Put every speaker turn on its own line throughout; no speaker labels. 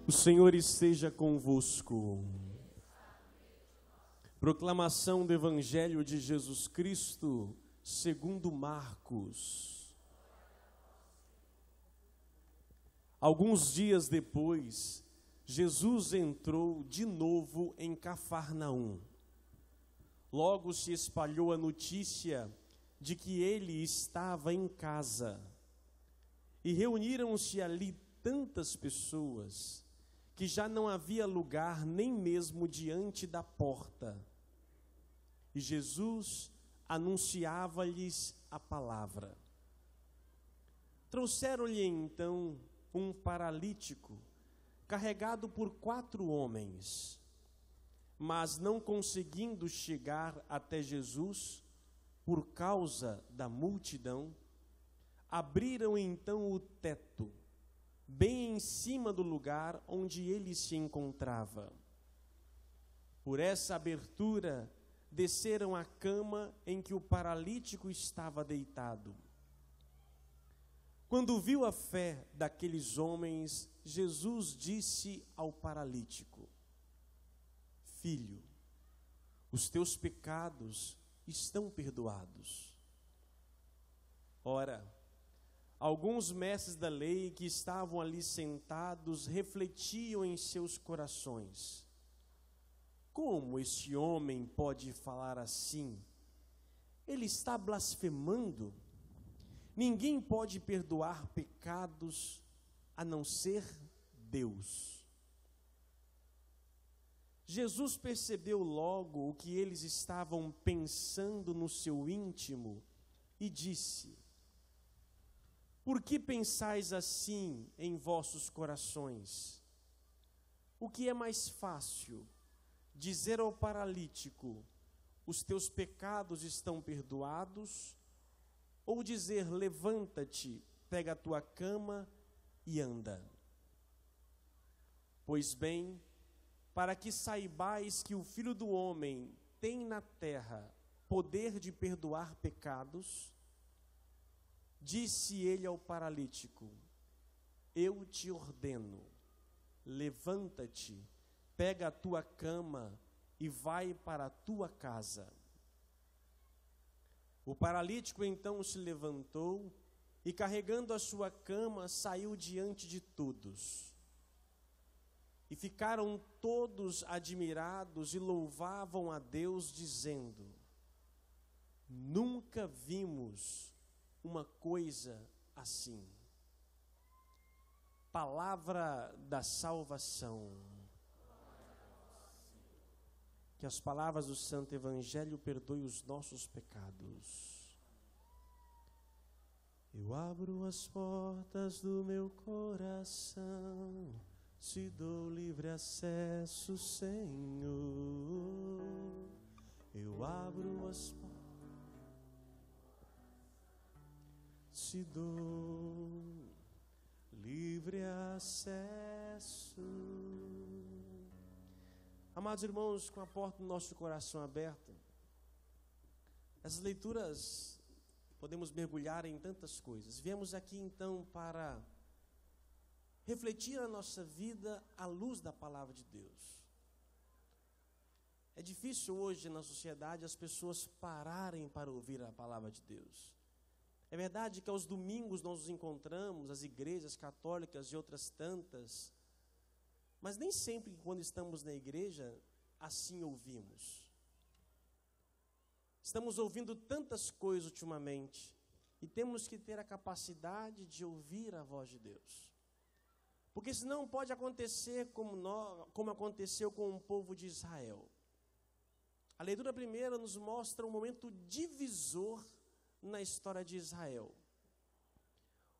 O Senhor esteja convosco. Proclamação do Evangelho de Jesus Cristo, segundo Marcos. Alguns dias depois, Jesus entrou de novo em Cafarnaum. Logo se espalhou a notícia de que ele estava em casa. E reuniram-se ali tantas pessoas que já não havia lugar nem mesmo diante da porta. E Jesus anunciava-lhes a palavra. Trouxeram-lhe então um paralítico, carregado por 4 homens. Mas não conseguindo chegar até Jesus, por causa da multidão, abriram então o teto, bem em cima do lugar onde ele se encontrava. Por essa abertura, desceram a cama em que o paralítico estava deitado. Quando viu a fé daqueles homens, Jesus disse ao paralítico: Filho, os teus pecados estão perdoados. Ora, alguns mestres da lei que estavam ali sentados refletiam em seus corações: como este homem pode falar assim? Ele está blasfemando. Ninguém pode perdoar pecados a não ser Deus. Jesus percebeu logo o que eles estavam pensando no seu íntimo e disse: Por que pensais assim em vossos corações? O que é mais fácil, dizer ao paralítico: os teus pecados estão perdoados, ou dizer: levanta-te, pega a tua cama e anda? Pois bem, para que saibais que o Filho do Homem tem na terra poder de perdoar pecados, disse ele ao paralítico: eu te ordeno, levanta-te, pega a tua cama e vai para a tua casa. O paralítico então se levantou e, carregando a sua cama, saiu diante de todos. E ficaram todos admirados e louvavam a Deus, dizendo: nunca vimos uma coisa assim. Palavra da salvação. Que as palavras do Santo Evangelho perdoem os nossos pecados. Eu abro as portas do meu coração, te dou livre acesso, Senhor. Eu abro as portas, te dou livre acesso. Amados irmãos, com a porta do nosso coração aberta, essas leituras podemos mergulhar em tantas coisas. Viemos aqui então para refletir a nossa vida à luz da palavra de Deus. É difícil hoje na sociedade as pessoas pararem para ouvir a palavra de Deus. É verdade que aos domingos nós nos encontramos, as igrejas católicas e outras tantas, mas nem sempre quando estamos na igreja, assim ouvimos. Estamos ouvindo tantas coisas ultimamente, e temos que ter a capacidade de ouvir a voz de Deus. Porque senão pode acontecer como aconteceu com o povo de Israel. A leitura primeira nos mostra um momento divisor na história de Israel.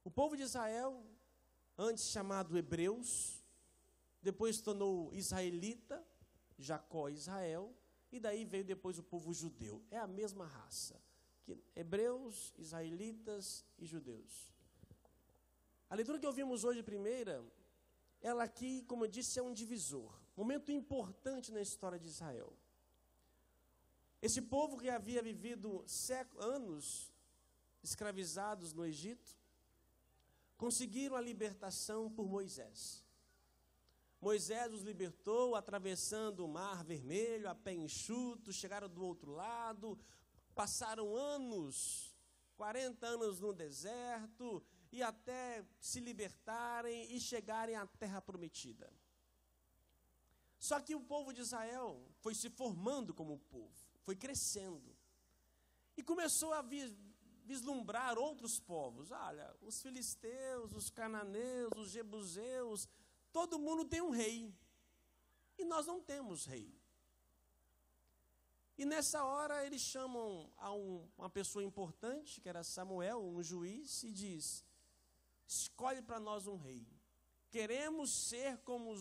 O povo de Israel, antes chamado Hebreus, depois se tornou israelita, Jacó e Israel, e daí veio depois o povo judeu. É a mesma raça, hebreus, israelitas e judeus. A leitura que ouvimos hoje, primeira, ela aqui, como eu disse, é um divisor, momento importante na história de Israel. Esse povo que havia vivido anos escravizados no Egito, conseguiram a libertação por Moisés. Moisés os libertou, atravessando o Mar Vermelho, a pé enxuto, chegaram do outro lado, passaram anos, 40 anos no deserto, e até se libertarem e chegarem à terra prometida. Só que o povo de Israel foi se formando como povo, foi crescendo, e começou a vislumbrar outros povos. Olha, os filisteus, os cananeus, os jebuseus, todo mundo tem um rei, e nós não temos rei. E nessa hora eles chamam uma pessoa importante, que era Samuel, um juiz, e diz: escolhe para nós um rei, queremos ser como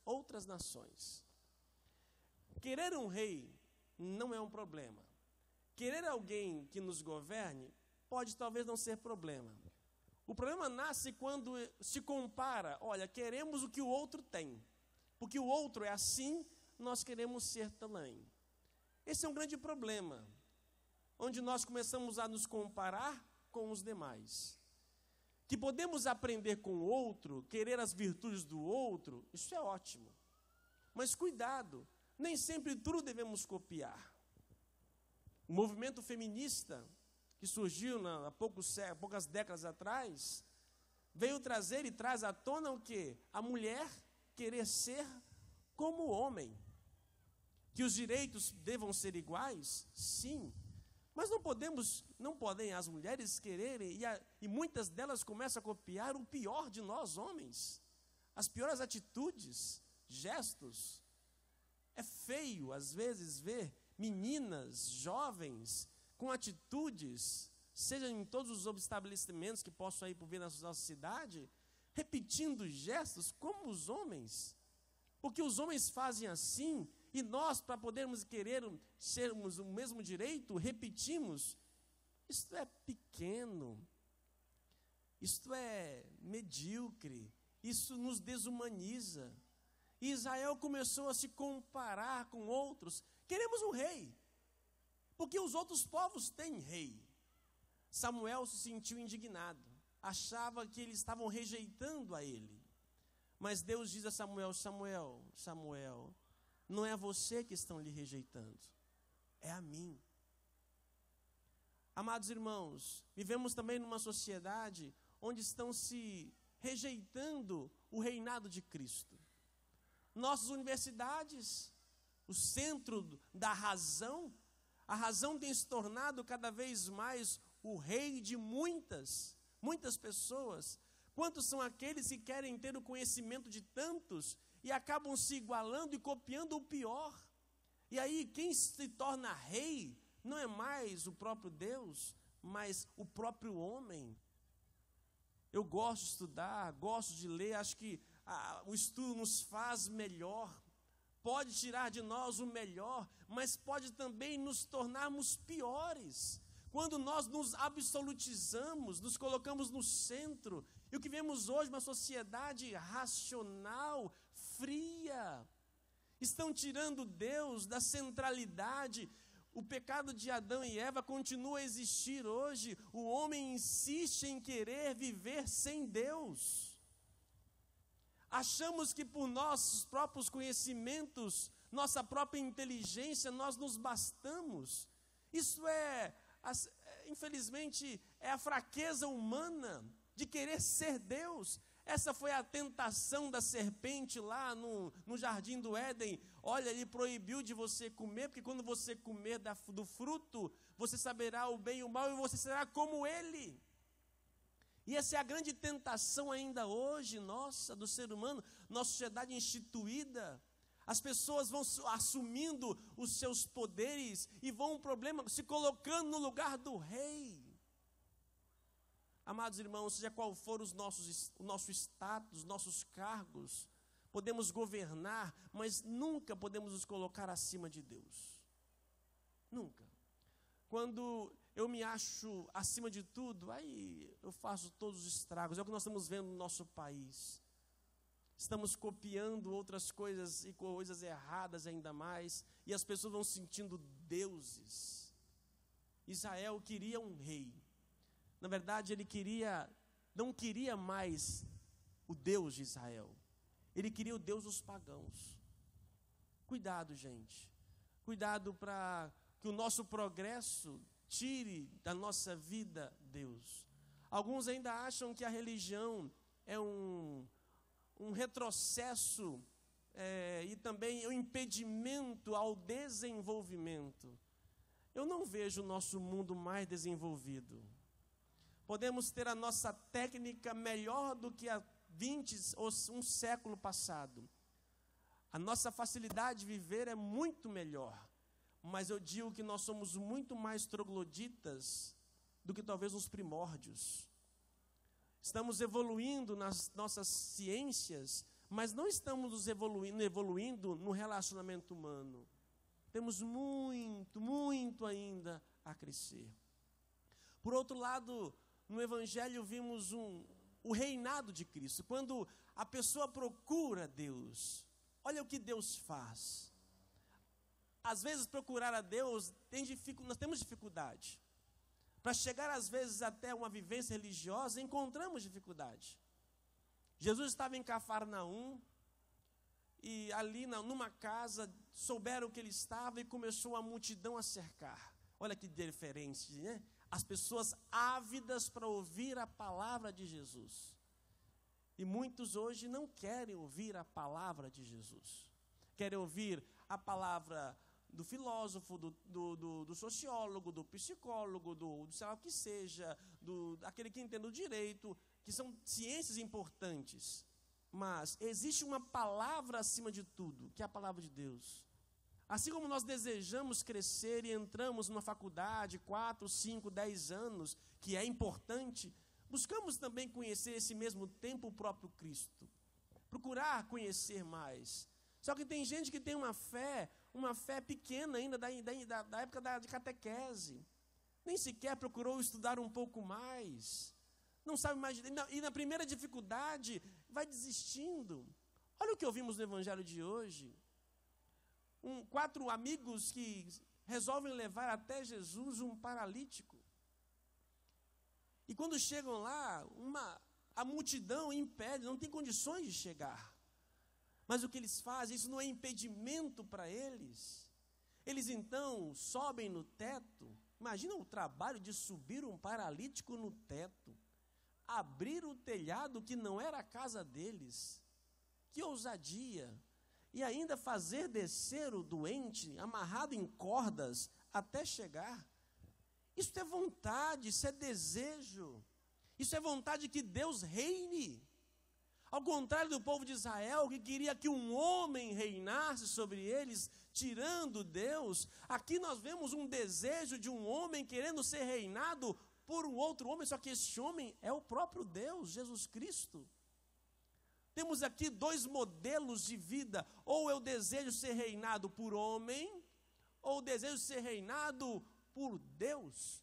outras nações. Querer um rei não é um problema. Querer alguém que nos governe pode talvez não ser problema. O problema nasce quando se compara. Olha, queremos o que o outro tem, porque o outro é assim, nós queremos ser também. Esse é um grande problema, onde nós começamos a nos comparar com os demais. Que podemos aprender com o outro, querer as virtudes do outro, isso é ótimo. Mas cuidado, nem sempre tudo devemos copiar. O movimento feminista, que surgiu há poucas décadas atrás, veio trazer e traz à tona o quê? A mulher querer ser como o homem. Que os direitos devam ser iguais? Sim. Mas não podem as mulheres quererem, e muitas delas começam a copiar o pior de nós homens. As piores atitudes, gestos. É feio, às vezes, ver meninas, jovens, com atitudes, seja em todos os estabelecimentos que possam ir por vir na nossa cidade, repetindo gestos como os homens. Porque os homens fazem assim, e nós, para podermos querer sermos o mesmo direito, repetimos. Isto é pequeno, isto é medíocre, isso nos desumaniza. E Israel começou a se comparar com outros. Queremos um rei, porque os outros povos têm rei. Samuel se sentiu indignado, achava que eles estavam rejeitando a ele. Mas Deus diz a Samuel: Samuel, não é a você que estão lhe rejeitando, é a mim. Amados irmãos, vivemos também numa sociedade onde estão se rejeitando o reinado de Cristo. Nossas universidades, o centro da razão, a razão tem se tornado cada vez mais o rei de muitas pessoas. Quantos são aqueles que querem ter o conhecimento de tantos e acabam se igualando e copiando o pior? E aí quem se torna rei não é mais o próprio Deus, mas o próprio homem. Eu gosto de estudar, gosto de ler, acho que o estudo nos faz melhor, pode tirar de nós o melhor, mas pode também nos tornarmos piores. Quando nós nos absolutizamos, nos colocamos no centro, e o que vemos hoje, uma sociedade racional, fria, estão tirando Deus da centralidade. O pecado de Adão e Eva continua a existir hoje. O homem insiste em querer viver sem Deus. Achamos que por nossos próprios conhecimentos, nossa própria inteligência, nós nos bastamos. Isso infelizmente, é a fraqueza humana de querer ser Deus. Essa foi a tentação da serpente lá no jardim do Éden. Olha, ele proibiu de você comer, porque quando você comer do fruto, você saberá o bem e o mal, e você será como ele. E essa é a grande tentação ainda hoje, nossa, do ser humano, nossa sociedade instituída. As pessoas vão assumindo os seus poderes e vão, se colocando no lugar do rei. Amados irmãos, seja qual for o nosso status, os nossos cargos, podemos governar, mas nunca podemos nos colocar acima de Deus. Nunca. Quando eu me acho acima de tudo, aí eu faço todos os estragos. É o que nós estamos vendo no nosso país. Estamos copiando outras coisas e coisas erradas ainda mais, e as pessoas vão se sentindo deuses. Israel queria um rei. Na verdade, ele não queria mais o Deus de Israel. Ele queria o Deus dos pagãos. Cuidado, gente. Cuidado para que o nosso progresso tire da nossa vida Deus. Alguns ainda acham que a religião é um retrocesso e também um impedimento ao desenvolvimento. Eu não vejo o nosso mundo mais desenvolvido. Podemos ter a nossa técnica melhor do que há 20 ou um século passado. A nossa facilidade de viver é muito melhor. Mas eu digo que nós somos muito mais trogloditas do que talvez nos primórdios. Estamos evoluindo nas nossas ciências, mas não estamos evoluindo no relacionamento humano. Temos muito ainda a crescer. Por outro lado, no Evangelho vimos o reinado de Cristo. Quando a pessoa procura Deus, olha o que Deus faz. Às vezes procurar a Deus, nós temos dificuldade. Para chegar às vezes até uma vivência religiosa, encontramos dificuldade. Jesus estava em Cafarnaum, e ali numa casa, souberam que ele estava e começou a multidão a cercar. Olha que diferença, né? As pessoas ávidas para ouvir a palavra de Jesus. E muitos hoje não querem ouvir a palavra de Jesus. Querem ouvir a palavra do filósofo, do sociólogo, do psicólogo, do sei lá o que seja, daquele que entende o direito, que são ciências importantes. Mas existe uma palavra acima de tudo, que é a palavra de Deus. Assim como nós desejamos crescer e entramos numa faculdade, 4, 5, 10 anos, que é importante, buscamos também conhecer esse mesmo tempo o próprio Cristo. Procurar conhecer mais. Só que tem gente que tem uma fé pequena ainda, da época de catequese. Nem sequer procurou estudar um pouco mais. Não sabe mais. E na primeira dificuldade, vai desistindo. Olha o que ouvimos no Evangelho de hoje. 4 amigos que resolvem levar até Jesus um paralítico. E quando chegam lá, a multidão impede, não tem condições de chegar. Mas o que eles fazem, isso não é impedimento para eles. Eles então sobem no teto. Imagina o trabalho de subir um paralítico no teto. Abrir o telhado que não era a casa deles. Que ousadia! E ainda fazer descer o doente, amarrado em cordas, até chegar. Isso é vontade, isso é desejo. Isso é vontade que Deus reine. Ao contrário do povo de Israel, que queria que um homem reinasse sobre eles, tirando Deus, aqui nós vemos um desejo de um homem querendo ser reinado por um outro homem, só que esse homem é o próprio Deus, Jesus Cristo. Temos aqui 2 modelos de vida, ou eu desejo ser reinado por homem, ou eu desejo ser reinado por Deus.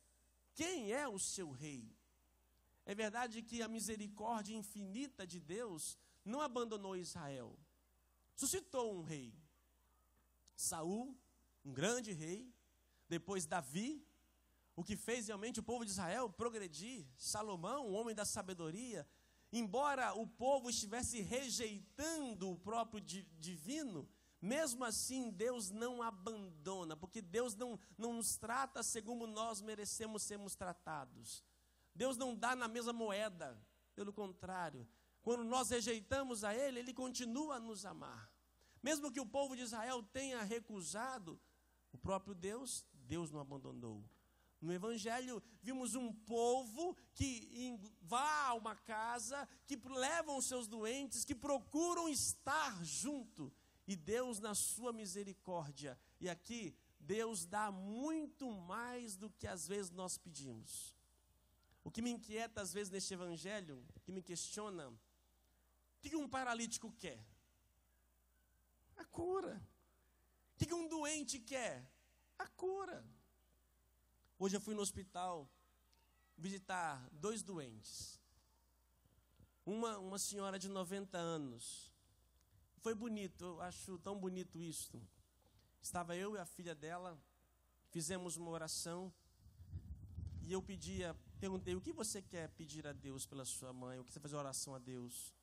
Quem é o seu rei? É verdade que a misericórdia infinita de Deus não abandonou Israel. Suscitou um rei. Saul, um grande rei. Depois Davi, o que fez realmente o povo de Israel progredir. Salomão, um homem da sabedoria. Embora o povo estivesse rejeitando o próprio divino, mesmo assim Deus não abandona, porque Deus não nos trata segundo nós merecemos sermos tratados. Deus não dá na mesma moeda, pelo contrário. Quando nós rejeitamos a Ele, Ele continua a nos amar. Mesmo que o povo de Israel tenha recusado, o próprio Deus não abandonou. No Evangelho, vimos um povo que vá a uma casa, que levam os seus doentes, que procuram estar junto. E Deus, na sua misericórdia, e aqui, Deus dá muito mais do que às vezes nós pedimos. O que me inquieta às vezes neste Evangelho, que me questiona, o que um paralítico quer? A cura. O que um doente quer? A cura. Hoje eu fui no hospital visitar 2 doentes. Uma senhora de 90 anos. Foi bonito, eu acho tão bonito isso. Estava eu e a filha dela, fizemos uma oração. E eu perguntei, o que você quer pedir a Deus pela sua mãe? O que você fazer oração a Deus?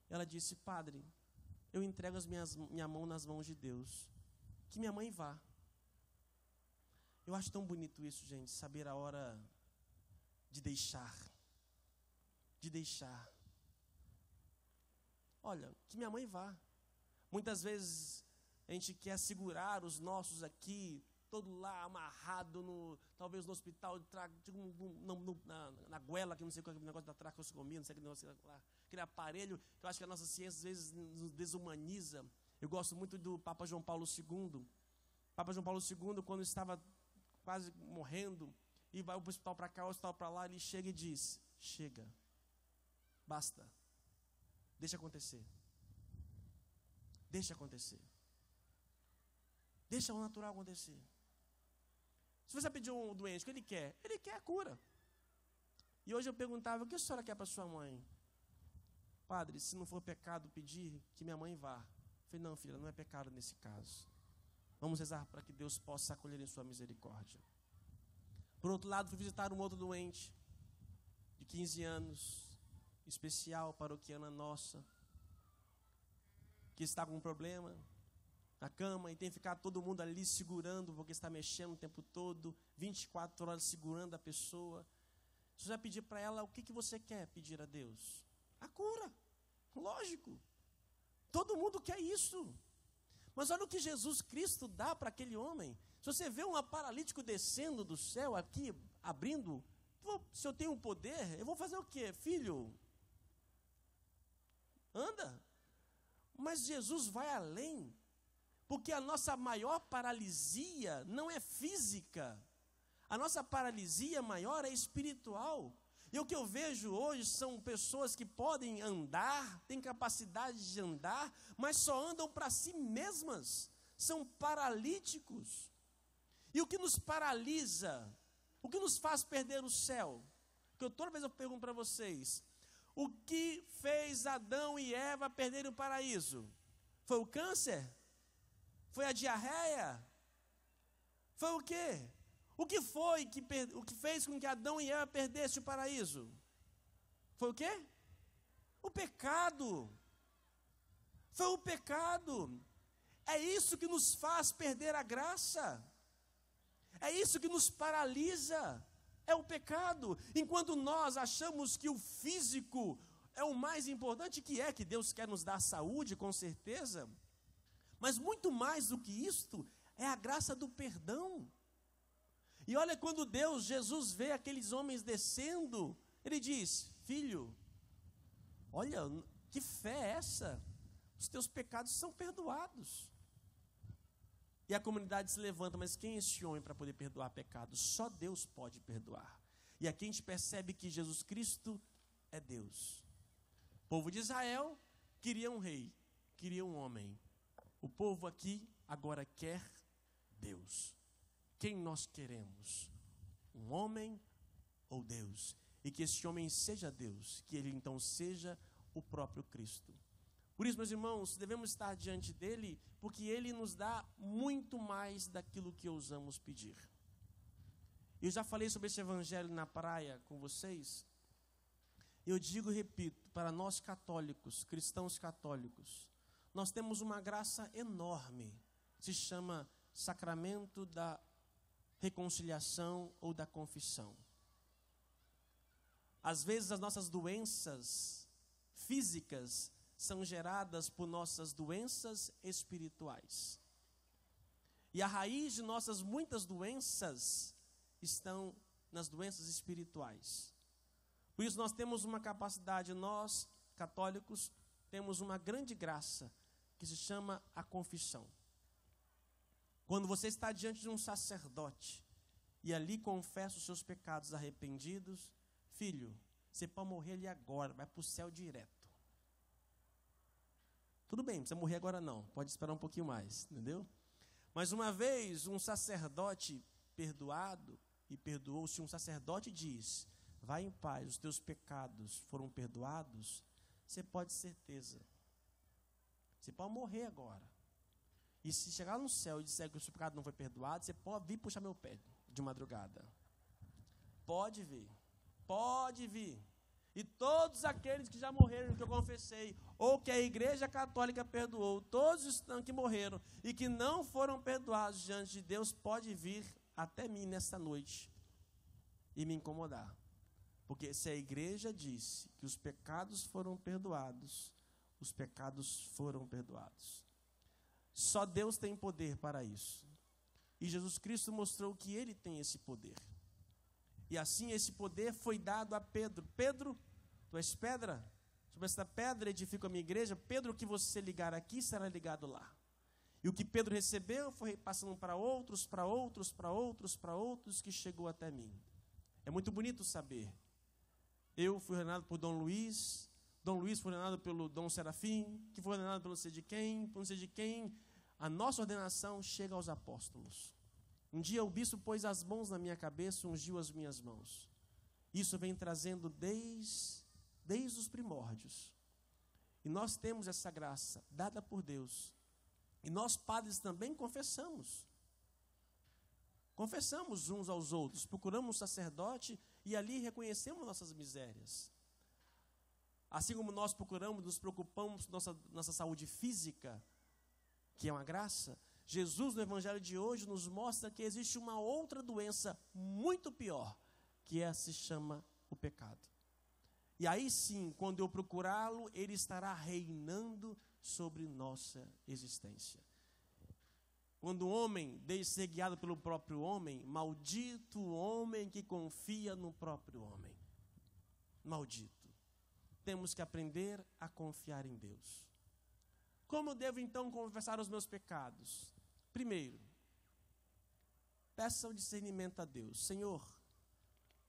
Ela disse, padre, eu entrego minha mão nas mãos de Deus. Que minha mãe vá. Eu acho tão bonito isso, gente, saber a hora de deixar. De deixar. Olha, que minha mãe vá. Muitas vezes a gente quer segurar os nossos aqui, todo lá amarrado, talvez no hospital, na goela, que não sei qual é o negócio da traqueostomia, não sei aquele negócio lá, aquele aparelho, que eu acho que a nossa ciência às vezes nos desumaniza. Eu gosto muito do Papa João Paulo II. Papa João Paulo II, quando estava quase morrendo, e vai para o hospital para cá, o hospital para lá, ele chega e diz: chega, basta, deixa acontecer. Deixa acontecer. Deixa o natural acontecer. Se você pedir um doente, o que ele quer? Ele quer a cura. E hoje eu perguntava: o que a senhora quer para sua mãe? Padre, se não for pecado pedir, que minha mãe vá. Eu falei: não, filha, não é pecado nesse caso. Vamos rezar para que Deus possa acolher em sua misericórdia. Por outro lado, fui visitar um outro doente, de 15 anos, especial, paroquiana nossa, que está com um problema na cama e tem que ficar todo mundo ali segurando, porque está mexendo o tempo todo, 24 horas segurando a pessoa. Você vai pedir para ela: o que você quer pedir a Deus? A cura, lógico. Todo mundo quer isso. Mas olha o que Jesus Cristo dá para aquele homem. Se você vê um paralítico descendo do céu aqui, abrindo, se eu tenho um poder, eu vou fazer o quê? Filho, anda. Mas Jesus vai além, porque a nossa maior paralisia não é física. A nossa paralisia maior é espiritual. E o que eu vejo hoje são pessoas que podem andar, têm capacidade de andar, mas só andam para si mesmas. São paralíticos. E o que nos paralisa? O que nos faz perder o céu? Porque toda vez eu pergunto para vocês: o que fez Adão e Eva perderem o paraíso? Foi o câncer? Foi a diarreia? Foi o quê? O que foi o que fez com que Adão e Eva perdessem o paraíso? Foi o quê? O pecado. Foi o pecado. É isso que nos faz perder a graça. É isso que nos paralisa. É o pecado. Enquanto nós achamos que o físico é o mais importante, que Deus quer nos dar saúde, com certeza. Mas muito mais do que isto, é a graça do perdão. E olha, quando Jesus vê aqueles homens descendo, ele diz: filho, olha, que fé é essa? Os teus pecados são perdoados. E a comunidade se levanta: mas quem é esse homem para poder perdoar pecados? Só Deus pode perdoar. E aqui a gente percebe que Jesus Cristo é Deus. O povo de Israel queria um rei, queria um homem. O povo aqui agora quer Deus. Quem nós queremos? Um homem ou Deus? E que esse homem seja Deus, que ele então seja o próprio Cristo. Por isso, meus irmãos, devemos estar diante dele, porque ele nos dá muito mais daquilo que ousamos pedir. Eu já falei sobre esse evangelho na praia com vocês. Eu digo e repito, para nós católicos, cristãos católicos, nós temos uma graça enorme, se chama sacramento da reconciliação ou da confissão. Às vezes as nossas doenças físicas são geradas por nossas doenças espirituais. E a raiz de nossas muitas doenças estão nas doenças espirituais. Por isso nós temos uma capacidade, nós católicos temos uma grande graça que se chama a confissão. Quando você está diante de um sacerdote e ali confessa os seus pecados arrependidos, filho, você pode morrer ali agora, vai para o céu direto. Tudo bem, não precisa morrer agora não, pode esperar um pouquinho mais, entendeu? Mas uma vez um sacerdote perdoado e perdoou-se, um sacerdote diz: vai em paz, os teus pecados foram perdoados, você pode ter certeza. Você pode morrer agora. E se chegar no céu e disser que o seu pecado não foi perdoado, você pode vir puxar meu pé de madrugada. Pode vir. Pode vir. E todos aqueles que já morreram, que eu confessei, ou que a Igreja Católica perdoou, todos os que morreram e que não foram perdoados diante de Deus, pode vir até mim nesta noite e me incomodar. Porque se a igreja disse que os pecados foram perdoados, os pecados foram perdoados. Só Deus tem poder para isso. E Jesus Cristo mostrou que Ele tem esse poder. E assim esse poder foi dado a Pedro. Pedro, tu és pedra, sobre esta pedra edifico a minha igreja. Pedro, o que você ligar aqui será ligado lá. E o que Pedro recebeu foi passando para outros, para outros, para outros, para outros, que chegou até mim. É muito bonito saber. Eu fui ordenado por Dom Luiz foi ordenado pelo Dom Serafim, que foi ordenado pelo por não sei de quem. A nossa ordenação chega aos apóstolos. Um dia o bispo pôs as mãos na minha cabeça, ungiu as minhas mãos. Isso vem trazendo desde os primórdios. E nós temos essa graça dada por Deus. E nós padres também confessamos. Confessamos uns aos outros, procuramos um sacerdote e ali reconhecemos nossas misérias. Assim como nós procuramos, nos preocupamos com nossa saúde física, que é uma graça, Jesus no Evangelho de hoje nos mostra que existe uma outra doença muito pior, que se chama o pecado. E aí sim, quando eu procurá-lo, ele estará reinando sobre nossa existência. Quando o homem deixa de ser guiado pelo próprio homem, maldito o homem que confia no próprio homem. Maldito. Temos que aprender a confiar em Deus. Como eu devo então confessar os meus pecados? Primeiro, peça o discernimento a Deus. Senhor,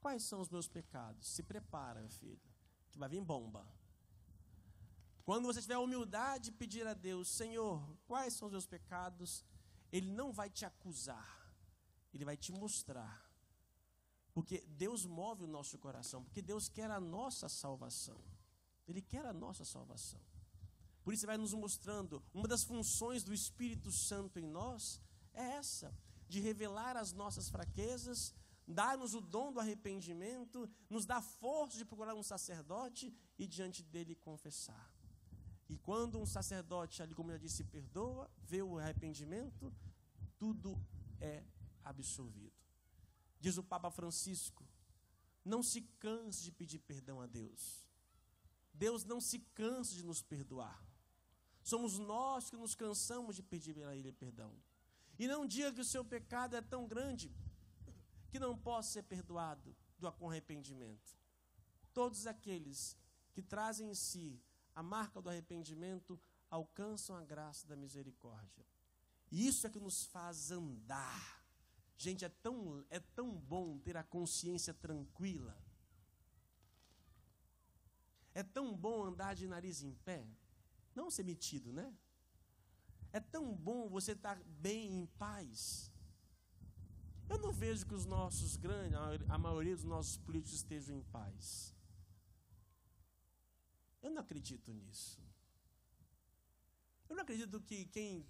quais são os meus pecados? Se prepara, meu filho, que vai vir bomba. Quando você tiver a humildade de pedir a Deus, Senhor, quais são os meus pecados? Ele não vai te acusar, ele vai te mostrar. Porque Deus move o nosso coração, porque Deus quer a nossa salvação. Ele quer a nossa salvação. Por isso ele vai nos mostrando, uma das funções do Espírito Santo em nós é essa, de revelar as nossas fraquezas, dar-nos o dom do arrependimento, nos dá força de procurar um sacerdote e diante dele confessar. E quando um sacerdote, ali como eu já disse, perdoa, vê o arrependimento, tudo é absolvido. Diz o Papa Francisco, não se canse de pedir perdão a Deus. Deus não se cansa de nos perdoar. Somos nós que nos cansamos de pedir a Ele perdão. E não diga que o seu pecado é tão grande que não possa ser perdoado com arrependimento. Todos aqueles que trazem em si a marca do arrependimento alcançam a graça da misericórdia. E isso é que nos faz andar. Gente, é tão bom ter a consciência tranquila. É tão bom andar de nariz em pé. Não ser metido, né? É tão bom você estar bem em paz. Eu não vejo que a maioria dos nossos políticos estejam em paz. Eu não acredito nisso. Eu não acredito que quem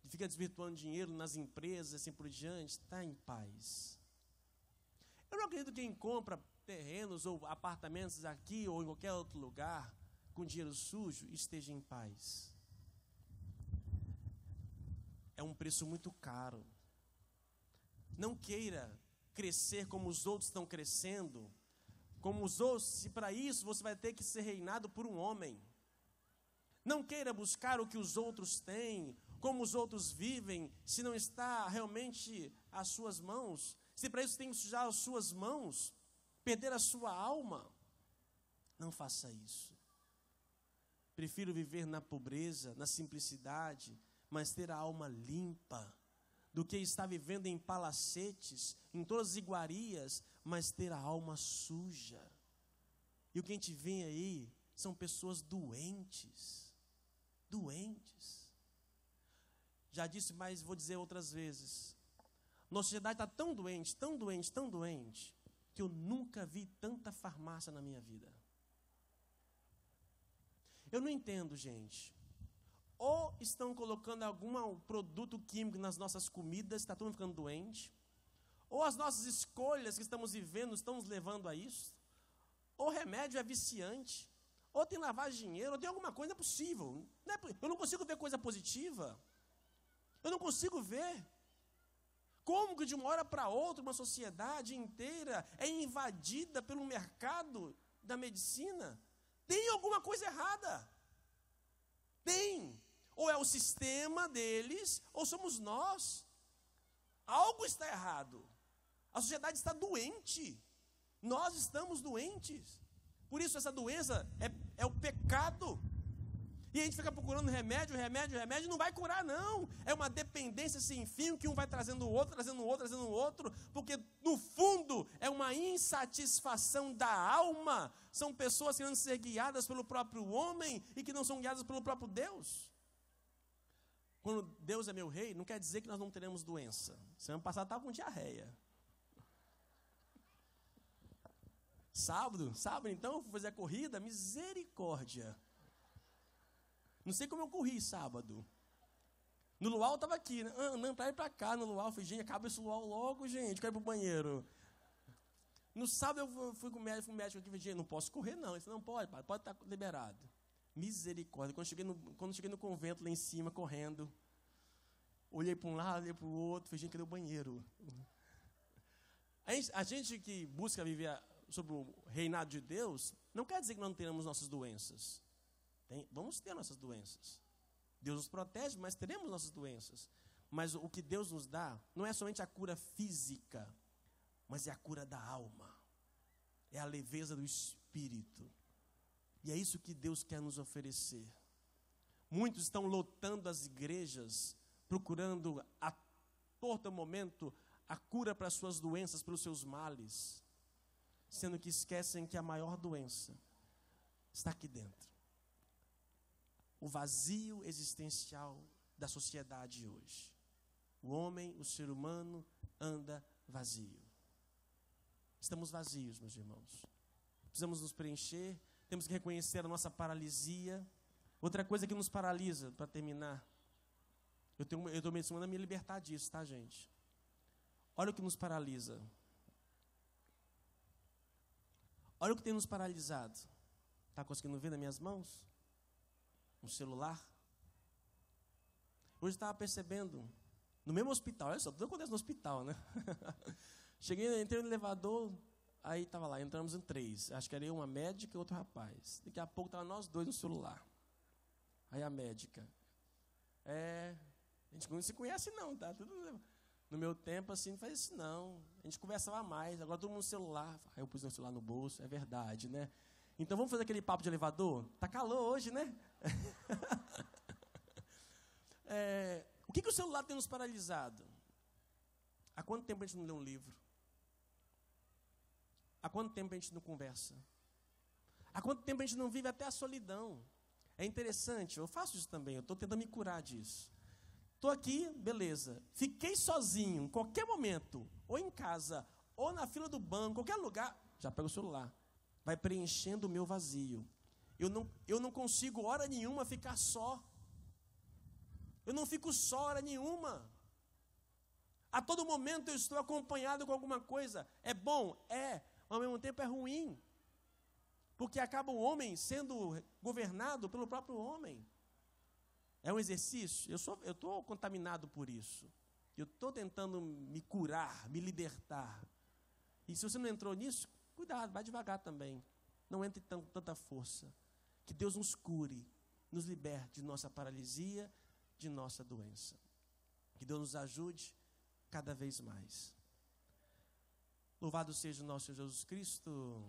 fica desvirtuando dinheiro nas empresas, assim por diante, está em paz. Eu não acredito que quem compra terrenos ou apartamentos aqui ou em qualquer outro lugar com dinheiro sujo esteja em paz. É um preço muito caro. Não queira crescer como os outros estão crescendo, como os outros, e para isso você vai ter que ser reinado por um homem. Não queira buscar o que os outros têm, como os outros vivem, se não está realmente às suas mãos. Se para isso tem que sujar as suas mãos, perder a sua alma, não faça isso. Prefiro viver na pobreza, na simplicidade, mas ter a alma limpa, do que estar vivendo em palacetes, em todas as iguarias, mas ter a alma suja. E o que a gente vê aí são pessoas doentes. Doentes. Já disse, mas vou dizer outras vezes. Nossa sociedade está tão doente, tão doente, tão doente, que eu nunca vi tanta farmácia na minha vida. Eu não entendo, gente. Ou estão colocando algum produto químico nas nossas comidas, está todo mundo ficando doente. Ou as nossas escolhas que estamos vivendo estão nos levando a isso. ou remédio é viciante, ou tem lavagem de dinheiro, ou tem alguma coisa, não é possível. Eu não consigo ver coisa positiva. Eu não consigo ver. Como que de uma hora para outra uma sociedade inteira é invadida pelo mercado da medicina? Tem alguma coisa errada. Tem. Ou é o sistema deles, ou somos nós. Algo está errado. A sociedade está doente. Nós estamos doentes. Por isso essa doença é o pecado. E a gente fica procurando remédio, e não vai curar, não. É uma dependência sem fim, que um vai trazendo o outro, porque no fundo é uma insatisfação da alma. São pessoas querendo ser guiadas pelo próprio homem e que não são guiadas pelo próprio Deus. Quando Deus é meu rei, não quer dizer que nós não teremos doença. Semana passada estava com diarreia. Sábado então, fui fazer a corrida, misericórdia. Não sei como eu corri sábado. No luau eu estava aqui, né? Não, para ir para cá no luau. Eu falei, gente, acaba esse luau logo, gente, quero ir para o banheiro. No sábado eu fui com o médico aqui, falei, gente, não posso correr não. Ele disse, não pode, pai, pode estar liberado. Misericórdia. Quando cheguei no convento lá em cima, correndo, olhei para um lado, olhei para o outro, falei, gente, cadê o banheiro? A gente que busca viver sobre o reinado de Deus, não quer dizer que nós não teremos nossas doenças. Vamos ter nossas doenças. Deus nos protege, mas teremos nossas doenças. Mas o que Deus nos dá não é somente a cura física, mas é a cura da alma. É a leveza do espírito. E é isso que Deus quer nos oferecer. Muitos estão lotando as igrejas, procurando a todo momento a cura para as suas doenças, pelos seus males, sendo que esquecem que a maior doença está aqui dentro. O vazio existencial da sociedade hoje. O homem, o ser humano, anda vazio. Estamos vazios, meus irmãos. Precisamos nos preencher, temos que reconhecer a nossa paralisia. Outra coisa que nos paralisa, para terminar, eu estou mencionando a me libertar disso, tá, gente? Olha o que nos paralisa. Olha o que tem nos paralisado. Está conseguindo ver nas minhas mãos? Um celular. Hoje estava percebendo, no mesmo hospital, olha só, tudo acontece no hospital, né? Entrei no elevador, aí estava lá, entramos em 3. Acho que era eu, uma médica e outro rapaz. Daqui a pouco estava nós 2 no celular. Aí a médica, a gente não se conhece não, tá? No meu tempo, assim, não faz isso não. A gente conversava mais, agora todo mundo no celular. Aí eu pus meu celular no bolso, é verdade, né? Então vamos fazer aquele papo de elevador? Tá calor hoje, né? O que o celular tem nos paralisado? Há quanto tempo a gente não lê um livro? Há quanto tempo a gente não conversa? Há quanto tempo a gente não vive até a solidão? É interessante, eu faço isso também, eu estou tentando me curar disso. Estou aqui, beleza. Fiquei sozinho, em qualquer momento, ou em casa, ou na fila do banco, qualquer lugar, já pego o celular. Vai preenchendo o meu vazio. Eu não consigo, hora nenhuma, ficar só. Eu não fico só, hora nenhuma. A todo momento eu estou acompanhado com alguma coisa. É bom? É. Ao mesmo tempo é ruim. Porque acaba o homem sendo governado pelo próprio homem. É um exercício. Eu estou contaminado por isso. Eu estou tentando me curar, me libertar. E se você não entrou nisso, cuidado, vai devagar também. Não entre tanta força. Que Deus nos cure, nos liberte de nossa paralisia, de nossa doença. Que Deus nos ajude cada vez mais. Louvado seja o nosso Jesus Cristo.